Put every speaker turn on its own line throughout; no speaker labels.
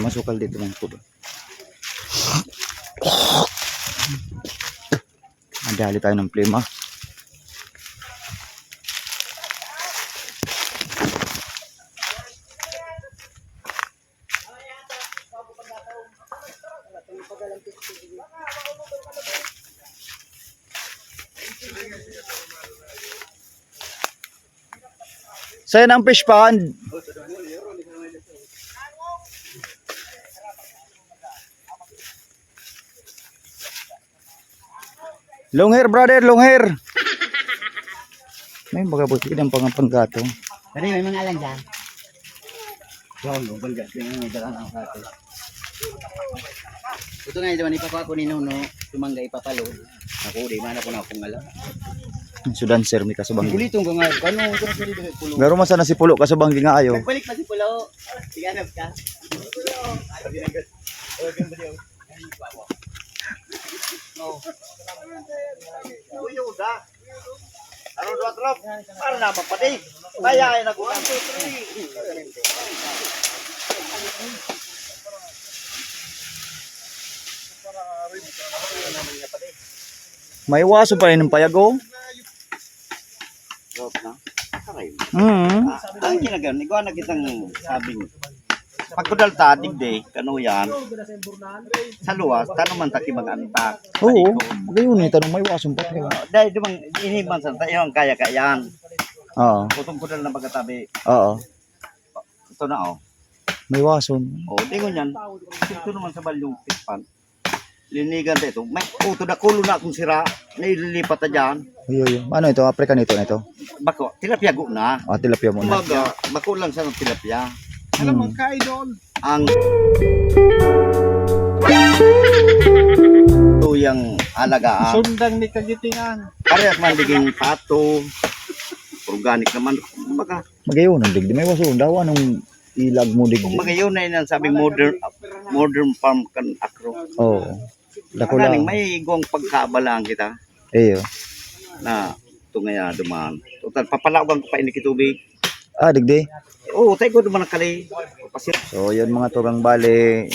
masukal dito ng tubo. Madali tayo ng plema. Sa'yo ng fish pond. Long hair, brother, long hair. May magabuti ng panggatong.
Pero may mga alam dyan. Wow, panggatong yung dalang ang gato. Ito nga naman ipapako ni Nuno, tumangga ipapalo. Ako, di man ako na akong alam.
Sudan sir, may kasubang.
Kulitong ko nga, ano ko na sila dito pulo.
Garo man sana si Pulo kasubang nga ayo.
Nagbalik pa si Pulo. Tiganap ka.
Ano dua trap? Para na mapatay. Kaya ay nag 1 2 3.
May waso pa rin ng payago.
Drop na. Karay.
Ang kinagan, iguan na kitang sabing.
Pagkudal ta digde kanuyan. Sa luwas tanong man taki mag-antak.
Oo, gayon ni tanong may waso pa rin.
Dai dumang iniman sa tayo ang kaya-kayaan.
Oo.
Kutong-kudal na pagkatabi.
Oo.
Ito na oh.
May waso.
Oh, tingon yan. Ito naman sa balyong tikpan. Linigan dito. May uto na kulo na akong sira. Naililipat na dyan.
Uy. Ano ito? African ito na ito?
Bako, tilapia go na.
Ah, tilapia mo na.
Kumbaga, bako lang sa tilapia.
Alam mo,
Ang tuyang alagaan.
Sundang ni kagitingan.
Parehas man diging pato. Organic naman. Kumbaga,
magayon ang digdi. May waso. Dawa nung ilag mo digdi.
kumbaga yun na yun ang sabing modern farm kan akro.
Oo. Dako
Kaning
lang.
may igong pagkaabalaan kita
Eyo.
na tungaya duman. Total papalawagan ko pa ini kitubig.
Ah, digdi.
Oo, tayo ko duman ang kali.
So, yun mga tugang bale.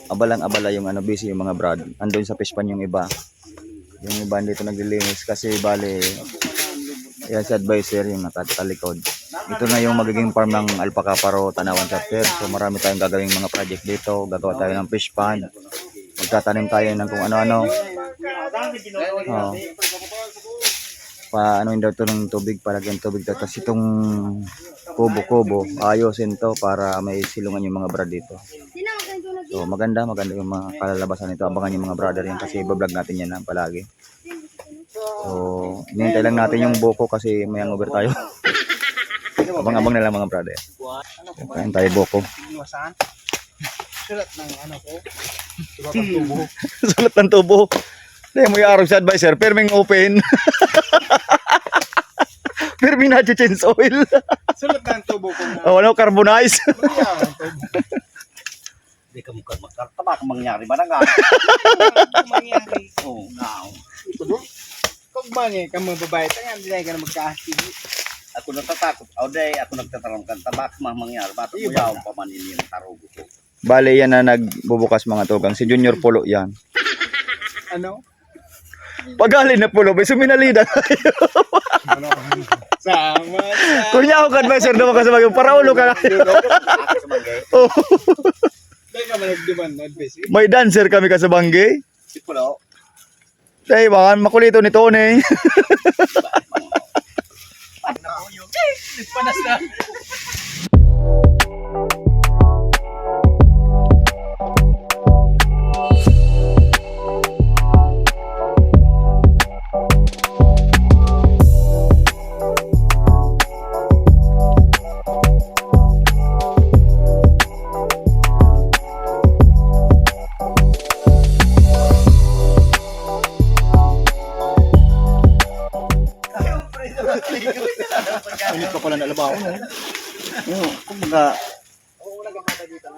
Abalang-abala yung ano, busy yung mga brad. Andun sa fish pan yung iba. Yung iba dito naglilinis kasi bale. Yan si advisor yung nakatalikod. Ito na yung magiging farm ng Alpaca Paro Tanawan Chapter. So marami tayong gagawing mga project dito. Gagawa tayo ng fish pond. Magtatanim tayo ng kung ano-ano. Oh. Paano daw ito ng tubig, palagyan tubig. Tapos itong kubo-kubo, ayusin to para may silungan yung mga brad dito. So maganda yung mga kalalabasan nito. Abangan yung mga brother yan kasi ibablog natin yan palagi. So, hinihintay lang natin yung buko kasi may hangover tayo. Abang-abang na lang mga brother. Kain tayo buko.
Sulat ng ano ko.
Sulat ng tubo. Hindi mo i-arog sa advisor. Perming open. Perming na change oil.
Sulat ng tubo ko na.
Oh, ano, carbonize.
Hindi ka mukha magkartaba kung mangyari ba na nga.
Mangyari.
Oo, now.
Kung bangi ka mga babae, tangan hindi ka na magka-active.
Ako natatakot. O day, ako nagtataram kan tabak mangyari. Bato ko yaw pa man ini yung tarugo ko.
Bale, yan na nagbubukas mga tugang. Si Junior Pulo yan.
Ano?
Pagalin na Pulo, may suminalida.
Ano? Sama sa...
Kunya ako ka advisor naman kasi maging paraulo ka.
Ako sa manggay.
Oh,
Dahil ka malagdiban, advice.
may dancer kami ka sa Bangge.
Si Pulo.
Dahil baka makulito ni Tony.
Panas na.
Init pa pala na labaw.
Oo, kumbaga.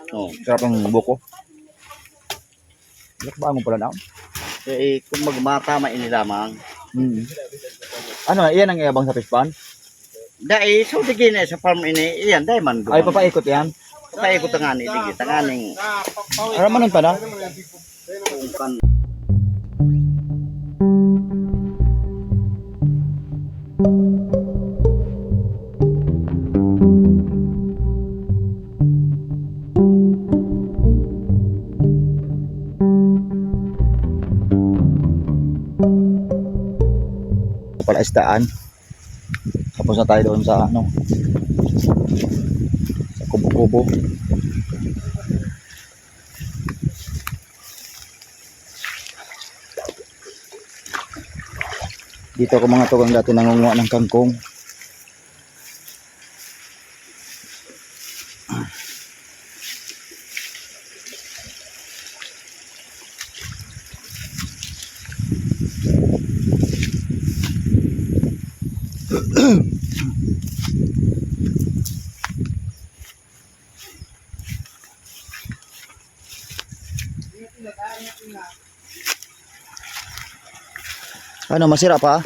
Oh,
Sarap ng buko. Lakbangon pala na.
eh kung magmatama ini lamang.
Ano, iyan ang iabang sa fish pond?
Dai so digin sa farm ini, iyan dai man.
Ay, papaikot yan.
paikot tangani, digi tanganing
Ano man nun pa na?
kung
Palaisdaan. Tapos na tayo doon sa ano, sa kubo-kubo. Dito ako mga tugang dati nangunguha ng kangkong. Ano, masira pa?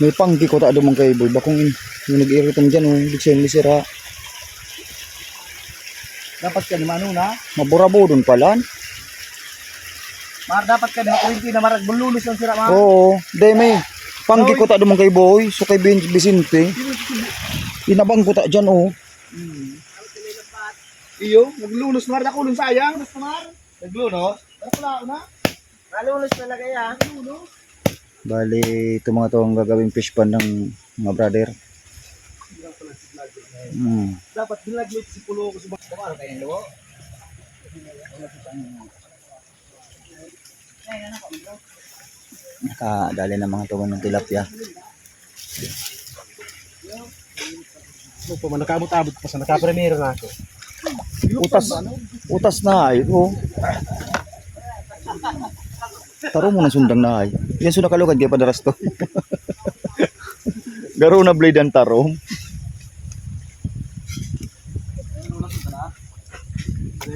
May pangki ko ta dumang kay boy. Bakong yung nag-irritan dyan, oh. Bigsa yung masira.
dapat ka naman na.
Maburabo doon pala.
Dapat ka na kuwinti na marag bululos ang sira mga.
Oo, day may pangki ko ta dumang kay boy. So kay Vicente. Inabang ko ta dyan, oh.
Iyo, naglunos mar na kulon sayang. Naglunos? Wala na. Nalunos talaga yan. Naglunos.
Bali, ito mga to ang gagawing fish pan ng mga brother.
Dapat binaglit si Pulo ko sa bakal kayo lo.
Nakadali ng mga tugon ng tilapia.
Ano po man nakabot-abot pa sa nakapremero na ako.
Utas na ay, oh. Taro mo na sundang na ay. Yan sunda kalugad kaya padaras to. Garo na blade ang taro.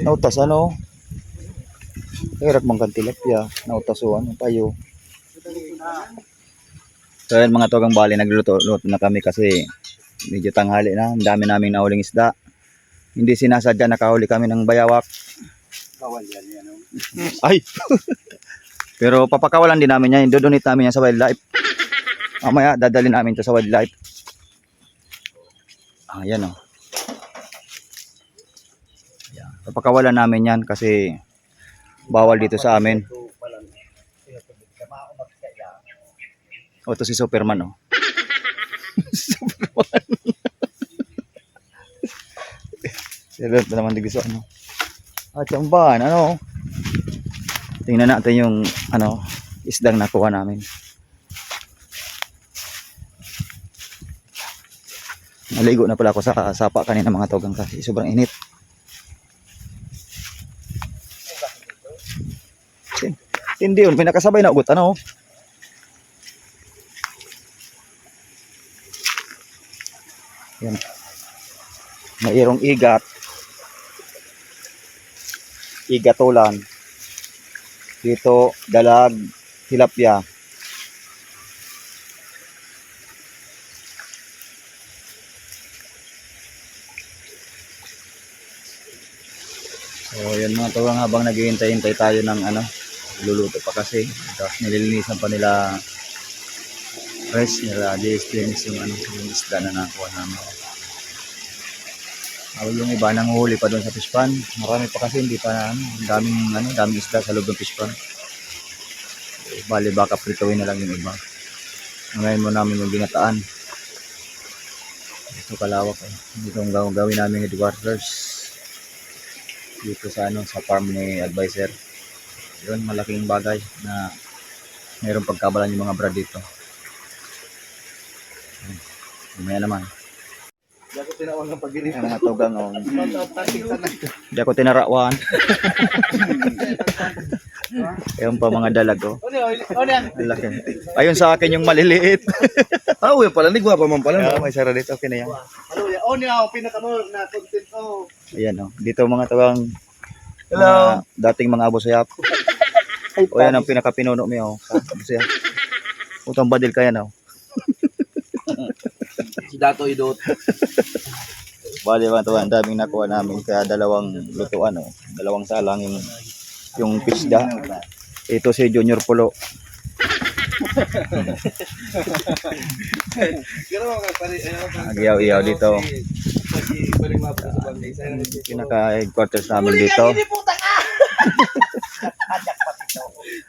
Nautas ano? Hirap mang tilapia. Nautas o ano tayo. So yan mga togang bali, nagluto na kami kasi medyo tanghali na. Ang dami naming nahuling isda. Hindi sinasadya nakahuli kami ng bayawak.
Kawan yan yan.
Ay! Pero papakawalan din namin yan. Dodonate namin yan sa wildlife. Mamaya dadalhin namin ito sa wildlife. Ayan o. Papakawalan namin yan kasi bawal dito sa amin. O, ito si Superman o. Superman. Sila ito naman digis ano. At yung ban, ano. Tingnan natin yung ano, isdang nakuha namin. Naligo na pala ako sa sapa kanina mga togang kasi sobrang init. Hindi yun, pinakasabay na ugot ano. Yan. Mayroong igat. Igatulan. Dito, dalag, tilapia. So, yan mga tuwang habang naghihintay-hintay tayo ng ano, luluto pa kasi. Tapos nililinisan pa nila fresh, nila disclaims yung ano, yung isda na nakuha namin. Yung iba nanguhuli pa doon sa fish pan. Marami pa kasi hindi pa daming isda sa loob ng fish pan. Bali baka prituin na lang yung iba. Ngayon mo namin yung ginataan. Ito kalawak eh. Dito ang gawin namin headwaters. Dito sa ano, sa farm ni advisor. Yun, malaking bagay na mayroong pagkabalan yung mga brad dito. Mamaya naman.
Di ako tinawag ng pag-inis.
Ang mga tugang o. Di ako tinarawan. Ayun pa mga dalag o. Laki. Ayun sa akin yung maliliit.
Yan pala, nigwa pa man pala.
May sara dito, okay na yan.
Ako pinakamahal na content ko.
Ayan o. Dito mga tugang.
Hello.
Dating mga abosayap. O yan ang pinakapinuno mo o. Abosayap. Utang badil ka yan o.
Dato Idot.
Bali mga to, ang daming nakuha namin kaya dalawang lutuan, oh. Dalawang salang yung pisda. Ito si Junior Pulo. Nagyaw-iyaw dito. Pinaka-headquarters namin dito.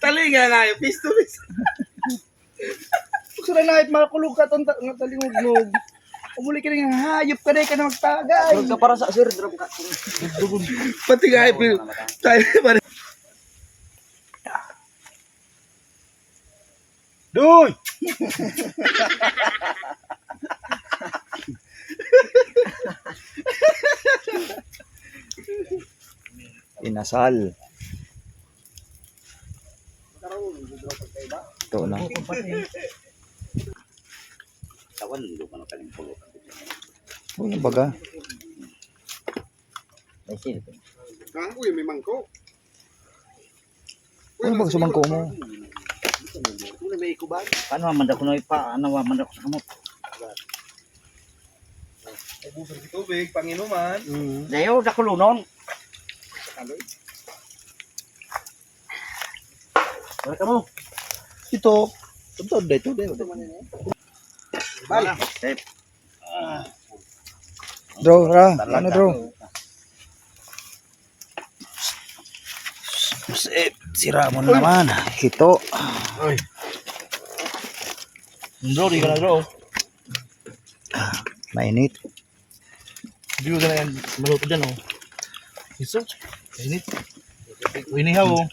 Talinga na yung piece to piece. Gusto na lahit makakulog ka itong talingog-log. Umuli ka rin, hayop ka na ka na magtagay. Huwag ka para sa sir, drop ka. Pati nga tayo pa rin. Doy!
Inasal. Ito na.
Tawan, hindi ko na kaling pulo.
Uy, baga.
May silip.
Uy, may mangko.
Uy, baga sumangko mo.
Uy, may ikubag.
Paano naman ako na ipa? Ano naman ako sa kamot?
Ay, busog si tubig, panginuman.
Dayo, dakulo nun. Wala ka mo.
Ito. Tuntod na ito.
Bala. Step.
Draw, ra. Ano draw? Sira mo na naman. Ito.
Draw, di ka na draw.
Mainit.
Hindi ko na yan maluto dyan, oh. Iso. Init. Inihaw, oh.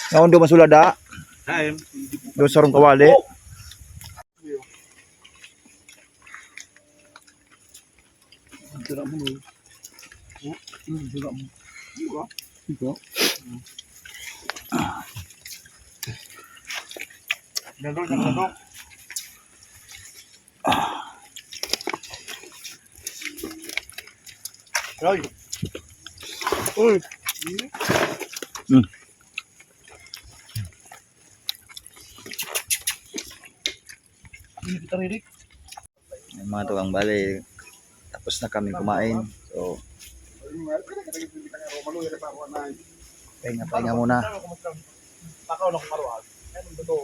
Ngayon doon masulada.
Time.
Doon sa rong kawali.
Nandun. Roy. Uy.
Hmm.
Hindi kita ririk.
Yung mga tuwang bali. Tapos na kami kumain. So, pahinga muna.
Bakaw na kumaruan. Ano ba to?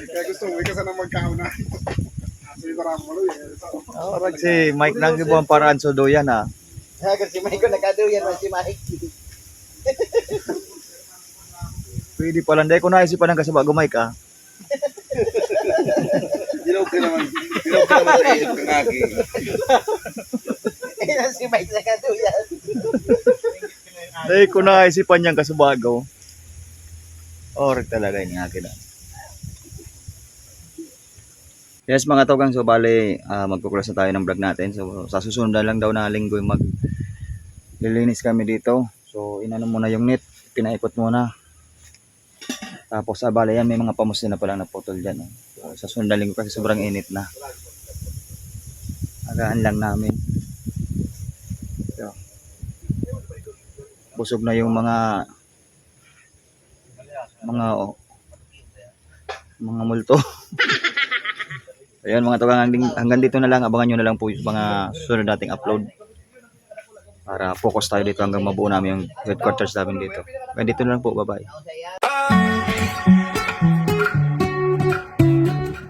Kaya gusto mo, ikaw sana magkauna.
Parang si Mike nang ibuang paraan so doyan ha.
Si Mike ko nagkaduyan na si Mike.
Pwede pala. Hindi ko naisipan ng kasaba Mike ha.
Dilaw ka naman sa init ng aking. Si Mike nagkaduyan.
Hindi ko naisipan niyang kasubago. Or talaga yung akin na. Yes mga togang, so bali magkukulas na tayo ng vlog natin. So sa susunod na lang daw na linggo maglilinis kami dito. So inano muna yung net, pinaikot muna. Tapos bali yan may mga pamusin na palang naputol dyan. So, sa susunod na linggo kasi sobrang init na. Agaan lang namin. So, busog na yung mga multo. Ayun mga togang, hanggang dito na lang. Abangan nyo na lang po yung mga susunod nating upload. Para focus tayo dito hanggang mabuo namin yung headquarters namin dito. Hanggang dito na lang po. Bye bye.